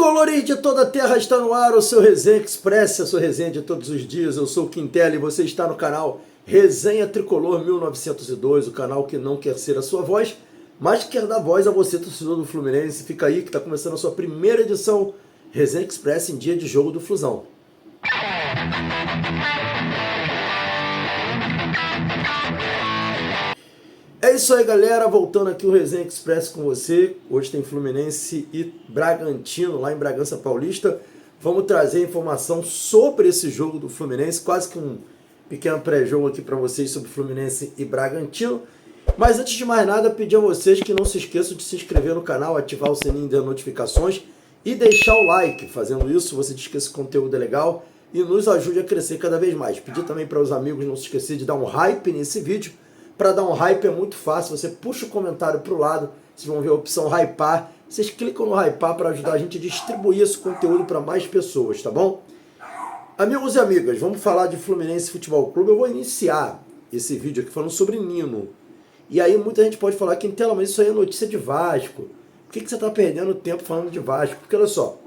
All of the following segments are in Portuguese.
Tricolores de toda a terra, está no ar o seu Resenha Express, a sua resenha de todos os dias. Eu sou o Quintela e você está no canal Resenha Tricolor 1902, o canal que não quer ser a sua voz, mas quer dar voz a você, torcedor do Fluminense. Fica aí que está começando a sua primeira edição Resenha Express em dia de jogo do Flusão. É isso aí, galera, voltando aqui o Resenha Express com você. Hoje tem Fluminense e Bragantino lá em Bragança Paulista. Vamos trazer informação sobre esse jogo do Fluminense, quase que um pequeno pré-jogo aqui para vocês sobre Fluminense e Bragantino. Mas antes de mais nada, pedir a vocês que não se esqueçam de se inscrever no canal, ativar o sininho de notificações e deixar o like. Fazendo isso, você diz que esse conteúdo é legal e nos ajude a crescer cada vez mais. Pedir também para os amigos não se esquecer de dar um hype nesse vídeo. Para dar um hype é muito fácil, você puxa o comentário para o lado, vocês vão ver a opção hypar, vocês clicam no hypar para ajudar a gente a distribuir esse conteúdo para mais pessoas, tá bom? Amigos e amigas, vamos falar de Fluminense Futebol Clube. Eu vou iniciar esse vídeo aqui falando sobre Nino. E aí muita gente pode falar, Quintela, mas isso aí é notícia de Vasco. Por que você está perdendo tempo falando de Vasco? Porque olha só,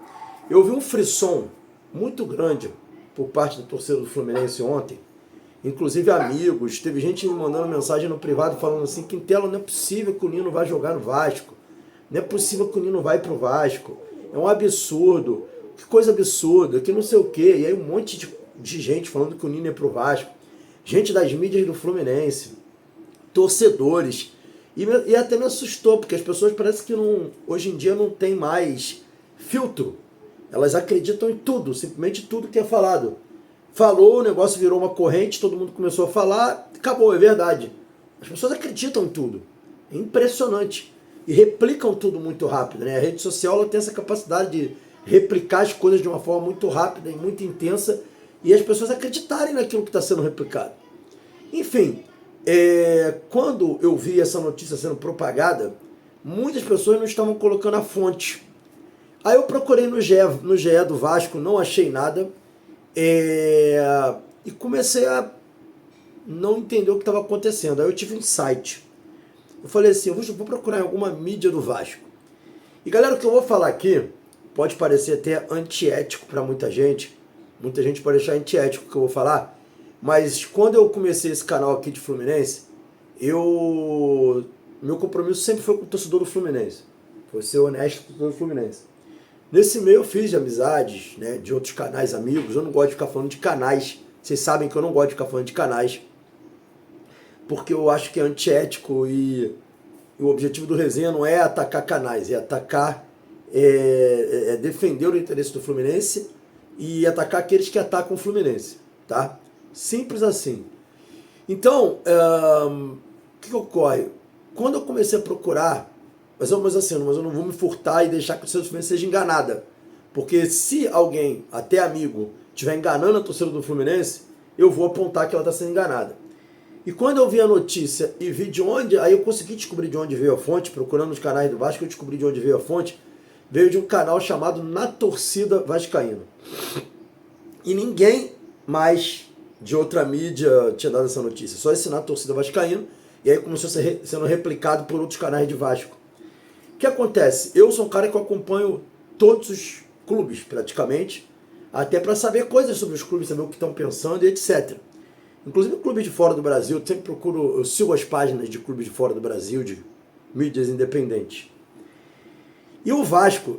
eu vi um frisson muito grande por parte da torcida do Fluminense ontem. Inclusive amigos, teve gente me mandando mensagem no privado falando assim, Quintela, não é possível que o Nino vai jogar no Vasco, não é possível que o Nino vai pro Vasco, é um absurdo, que coisa absurda, que não sei o quê. E aí um monte de gente falando que o Nino é pro Vasco, gente das mídias do Fluminense, torcedores, e até me assustou, porque as pessoas parecem que não, hoje em dia não tem mais filtro, elas acreditam em tudo, simplesmente tudo que é falado. Falou, o negócio virou uma corrente, todo mundo começou a falar, acabou, é verdade. As pessoas acreditam em tudo. É impressionante. E replicam tudo muito rápido, né? A rede social ela tem essa capacidade de replicar as coisas de uma forma muito rápida e muito intensa e as pessoas acreditarem naquilo que está sendo replicado. Enfim, quando eu vi essa notícia sendo propagada, muitas pessoas não estavam colocando a fonte. Aí eu procurei no GE do Vasco, não achei nada. E comecei a não entender o que estava acontecendo. Aí eu tive um insight. Eu falei assim, eu vou procurar em alguma mídia do Vasco. E galera, o que eu vou falar aqui pode parecer até antiético para muita gente. Muita gente pode achar antiético o que eu vou falar. Mas quando eu comecei esse canal aqui de Fluminense, meu compromisso sempre foi com o torcedor do Fluminense. Foi ser honesto com o torcedor do Fluminense. Nesse meio eu fiz de amizades, né, de outros canais amigos. Eu não gosto de ficar falando de canais. Vocês sabem que eu não gosto de ficar falando de canais. Porque eu acho que é antiético e o objetivo do resenha não é atacar canais. É atacar, defender o interesse do Fluminense e atacar aqueles que atacam o Fluminense. Tá? Simples assim. Então, o que ocorre? Quando eu comecei a procurar... Mas eu não vou me furtar e deixar que o torcedor do Fluminense seja enganada. Porque se alguém, até amigo, estiver enganando a torcida do Fluminense, eu vou apontar que ela está sendo enganada. E quando eu vi a notícia e vi de onde, aí eu consegui descobrir de onde veio a fonte, procurando nos canais do Vasco, eu descobri de onde veio a fonte, veio de um canal chamado Na Torcida Vascaína. E ninguém mais de outra mídia tinha dado essa notícia, só esse Na Torcida Vascaína, e aí começou a ser sendo replicado por outros canais de Vasco. O que acontece? Eu sou um cara que eu acompanho todos os clubes, praticamente, até para saber coisas sobre os clubes, saber o que estão pensando e etc. Inclusive clubes de fora do Brasil, eu sempre procuro, eu sigo as páginas de clubes de fora do Brasil, de mídias independentes. E o Vasco,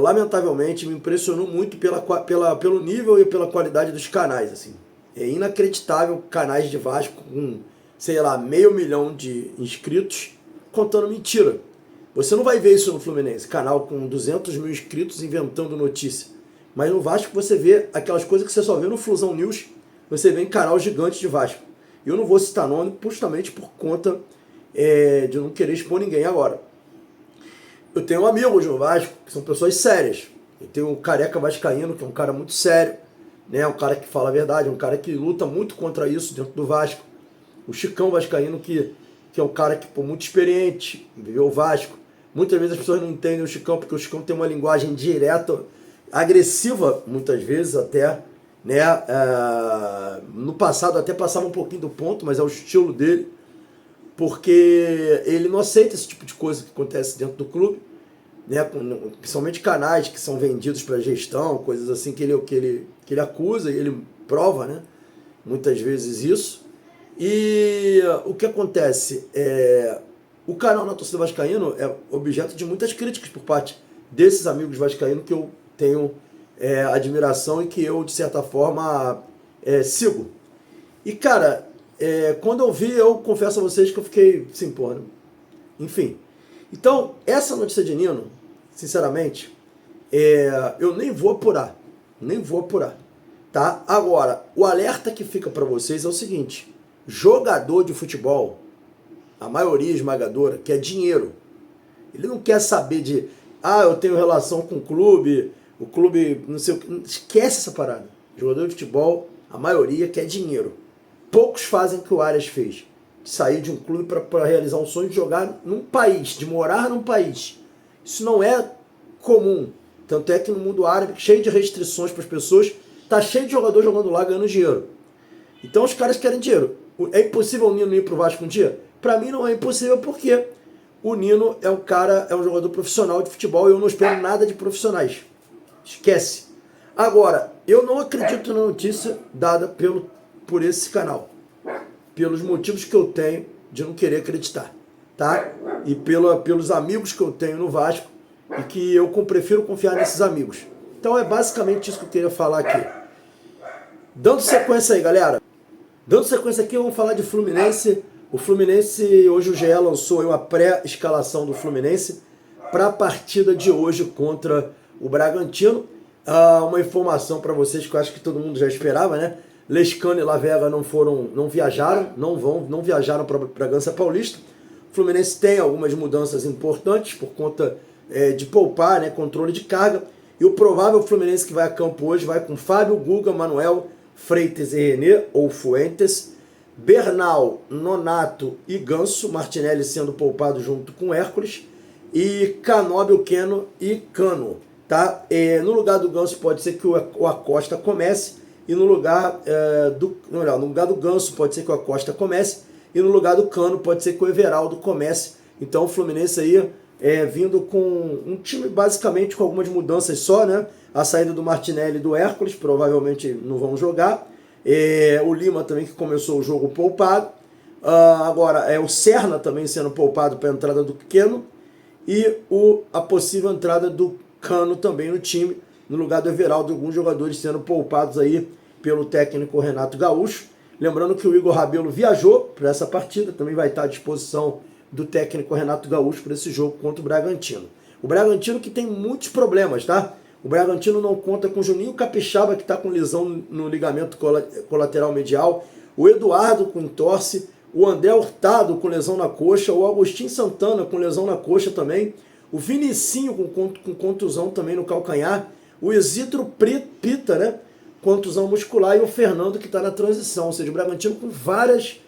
lamentavelmente, me impressionou muito pelo nível e pela qualidade dos canais. Assim. É inacreditável canais de Vasco com, sei lá, 500 mil de inscritos contando mentira. Você não vai ver isso no Fluminense, canal com 200 mil inscritos inventando notícia. Mas no Vasco você vê aquelas coisas que você só vê no Flusão News, você vê em canal gigante de Vasco. Eu não vou citar nome justamente por conta de não querer expor ninguém agora. Eu tenho amigos no Vasco, que são pessoas sérias. Eu tenho o Careca Vascaíno, que é um cara muito sério, né? Um cara que fala a verdade, um cara que luta muito contra isso dentro do Vasco. O Chicão Vascaíno, que é um cara que, muito experiente, viveu o Vasco. Muitas vezes as pessoas não entendem o Chicão, porque o Chicão tem uma linguagem direta, agressiva, muitas vezes até, né? No passado até passava um pouquinho do ponto, mas é o estilo dele, porque ele não aceita esse tipo de coisa que acontece dentro do clube. né, principalmente canais que são vendidos para gestão, coisas assim que ele acusa e ele prova, né, muitas vezes isso. E o que acontece? O canal Na Torcida Vascaíno é objeto de muitas críticas por parte desses amigos vascaínos que eu tenho admiração e que eu, de certa forma, sigo. E, cara, quando eu vi, eu confesso a vocês que eu fiquei assim, porra, né? Enfim. Então, essa notícia de Nino, sinceramente, eu nem vou apurar. Nem vou apurar. Tá? Agora, o alerta que fica para vocês é o seguinte: jogador de futebol, a maioria esmagadora, quer dinheiro. Ele não quer saber de, eu tenho relação com o clube não sei o que. Esquece essa parada. Jogador de futebol, a maioria quer dinheiro. Poucos fazem o que o Arias fez. De sair de um clube para realizar um sonho de jogar num país, de morar num país. Isso não é comum. Tanto é que no mundo árabe, cheio de restrições para as pessoas, tá cheio de jogador jogando lá ganhando dinheiro. Então os caras querem dinheiro. É impossível o Nino ir pro Vasco um dia? Para mim não é impossível, porque o Nino é um jogador profissional de futebol e eu não espero nada de profissionais. Esquece. Agora, eu não acredito na notícia dada por esse canal. Pelos motivos que eu tenho de não querer acreditar. Tá? E pelos amigos que eu tenho no Vasco e que eu prefiro confiar nesses amigos. Então é basicamente isso que eu queria falar aqui. Dando sequência aí, galera. Dando sequência aqui, vamos falar de Fluminense. O Fluminense, hoje o GE lançou uma pré-escalação do Fluminense para a partida de hoje contra o Bragantino. Uma informação para vocês que eu acho que todo mundo já esperava, né? Lescano e Lavega não viajaram para Bragança Paulista. O Fluminense tem algumas mudanças importantes por conta de poupar, né? Controle de carga. E o provável Fluminense que vai a campo hoje vai com Fábio, Guga, Manuel, Freitas e René, ou Fuentes, Bernal, Nonato e Ganso, Martinelli sendo poupado junto com Hércules, e Canóbio, Keno e Cano. Tá? No lugar do Ganso pode ser que o Acosta comece, e no lugar do Ganso pode ser que o Acosta comece, e no lugar do Cano pode ser que o Everaldo comece. Então o Fluminense aí vindo com um time basicamente com algumas mudanças só, né? A saída do Martinelli e do Hércules, provavelmente não vão jogar. O Lima também, que começou o jogo poupado. Agora, o Serna também sendo poupado para a entrada do Pequeno. E a possível entrada do Cano também no time, no lugar do Everaldo, alguns jogadores sendo poupados aí pelo técnico Renato Gaúcho. Lembrando que o Igor Rabelo viajou para essa partida, também vai estar à disposição do técnico Renato Gaúcho para esse jogo contra o Bragantino. O Bragantino que tem muitos problemas, tá? O Bragantino não conta com o Juninho Capixaba, que está com lesão no ligamento colateral medial, o Eduardo com entorse, o André Hurtado com lesão na coxa, o Agostinho Santana com lesão na coxa também, o Vinicinho com contusão também no calcanhar, o Isidro Pita, né? Contusão muscular, e o Fernando que está na transição. Ou seja, o Bragantino com vários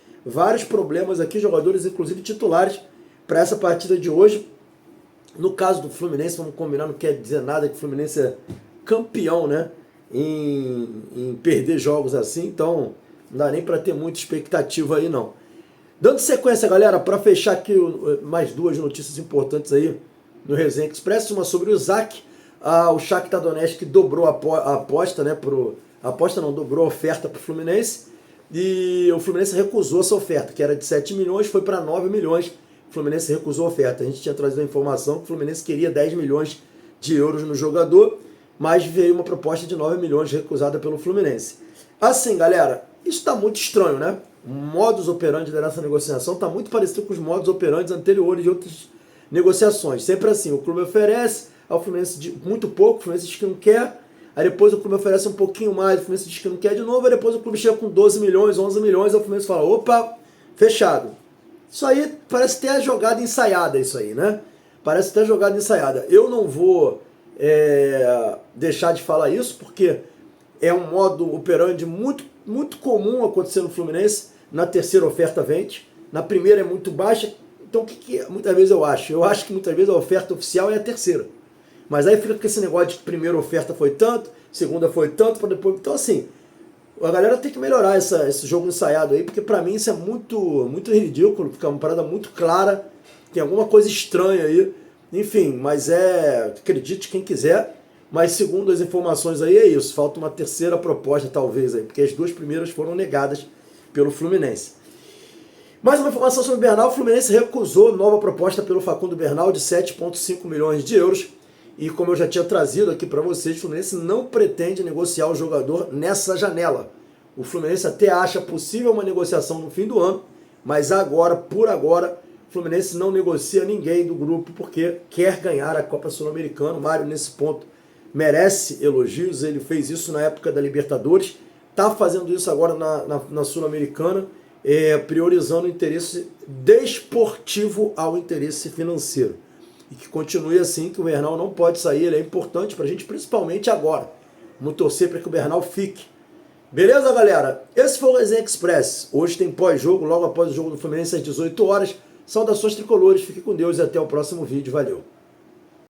problemas aqui, jogadores inclusive titulares para essa partida de hoje. No caso do Fluminense, vamos combinar, não quer dizer nada que o Fluminense é campeão, né, em perder jogos assim, então não dá nem para ter muita expectativa aí não. Dando sequência, galera, para fechar aqui mais duas notícias importantes aí no Resenha Express, uma sobre o Isaac. O Shakhtar Donetsk dobrou a aposta, né, dobrou a oferta para o Fluminense, e o Fluminense recusou essa oferta, que era de 7 milhões, foi para 9 milhões, o Fluminense recusou a oferta. A gente tinha trazido a informação que o Fluminense queria 10 milhões de euros no jogador, mas veio uma proposta de 9 milhões recusada pelo Fluminense. Assim, galera, isso está muito estranho, né? O modus operandi dessa negociação está muito parecido com os modus operandi anteriores de outras negociações. Sempre assim, o clube oferece ao Fluminense muito pouco, o Fluminense diz que não quer, aí depois o clube oferece um pouquinho mais, o Fluminense diz que não quer de novo, aí depois o clube chega com 12 milhões, 11 milhões, aí o Fluminense fala, opa, fechado. Isso aí parece ter a jogada ensaiada, isso aí, né? Parece ter a jogada ensaiada. Eu não vou deixar de falar isso, porque é um modo operandi muito comum acontecer no Fluminense. Na terceira oferta vende, na primeira é muito baixa. Então o que muitas vezes eu acho? Eu acho que muitas vezes a oferta oficial é a terceira. Mas aí fica com esse negócio de que primeira oferta foi tanto, segunda foi tanto, para depois... Então assim, a galera tem que melhorar esse jogo ensaiado aí, porque pra mim isso é muito ridículo, fica uma parada muito clara, tem alguma coisa estranha aí Enfim, mas acredite quem quiser, mas segundo as informações aí é isso, falta uma terceira proposta talvez aí, porque as duas primeiras foram negadas pelo Fluminense. Mais uma informação sobre o Bernal, o Fluminense recusou nova proposta pelo Facundo Bernal de 7,5 milhões de euros, e como eu já tinha trazido aqui para vocês, o Fluminense não pretende negociar o jogador nessa janela. O Fluminense até acha possível uma negociação no fim do ano, mas agora, por agora, o Fluminense não negocia ninguém do grupo porque quer ganhar a Copa Sul-Americana. O Mário, nesse ponto, merece elogios. Ele fez isso na época da Libertadores, está fazendo isso agora na Sul-Americana, priorizando o interesse desportivo ao interesse financeiro. E que continue assim, que o Bernal não pode sair, ele é importante para a gente, principalmente agora. Vamos torcer para que o Bernal fique. Beleza, galera? Esse foi o Resenha Express. Hoje tem pós-jogo, logo após o jogo do Fluminense às 18 horas. Saudações tricolores, fique com Deus e até o próximo vídeo. Valeu!